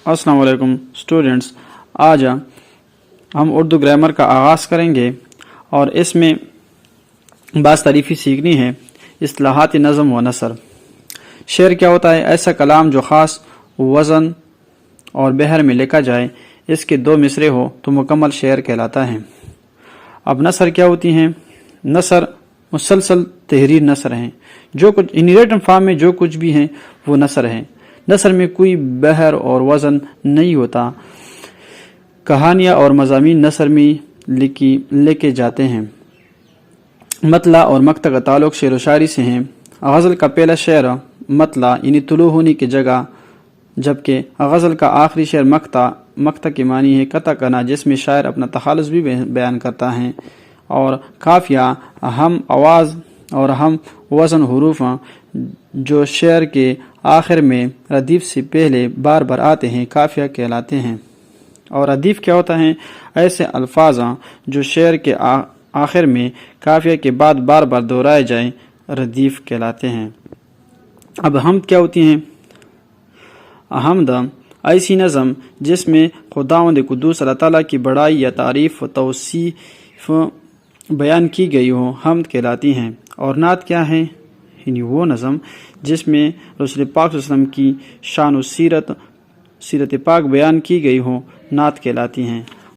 अस्सलाम वालेकुम स्टूडेंट्स, आज हम उर्दू ग्रामर का आगाज़ करेंगे और इसमें बास तारीफ़ी सीखनी है। इस्तिलाहात नज़म व नसर। शेर क्या होता है? ऐसा कलाम जो ख़ास वज़न और बहर में लिखा जाए, इसके दो मिसरे हो तो मुकम्मल शेर कहलाता है। अब नसर क्या होती हैं? नसर मुसलसल तहरीर नसर हैं, जो कुछ इनरिटन फॉर्म में जो कुछ भी हैं वो नसर है। नसर में कोई बहर और वज़न नहीं होता। कहानियाँ और मज़ामीन नसर में लेके जाते हैं। मतला और मक्ता का ताल्लुक़ शेर व शायरी से हैं। गज़ल का पहला शेर मतला यानी तुलू होने की जगह, जबकि गज़ल का आखिरी शेर मक्ता की मानी है कता करना, जिसमें शायर अपना तखालुस भी बयान करता है। और काफ़िया हम आवाज़ और हम वज़न हुरूफ जो शेर के आखिर में रदीफ से पहले बार बार आते हैं, काफ़िया कहलाते हैं। और रदीफ क्या होता है? ऐसे अल्फाज जो शेर के आखिर में काफ़िया के बाद बार बार दोहराए जाएं, रदीफ कहलाते हैं। अब हमद क्या होती हैं? हमद ऐसी नज़म जिसमें खुदावंद कुद्दूस अल्लाह ताला की बड़ाई या तारीफ़ व तौसीफ़ बयान की गई हो, हमद कहलाती हैं। और नात क्या है? यानी वो नज़म जिसमें रसूल पाक सल्लल्लाहु अलैहि वसल्लम की शान व सीरत पाक बयान की गई हो, नात कहलाती हैं।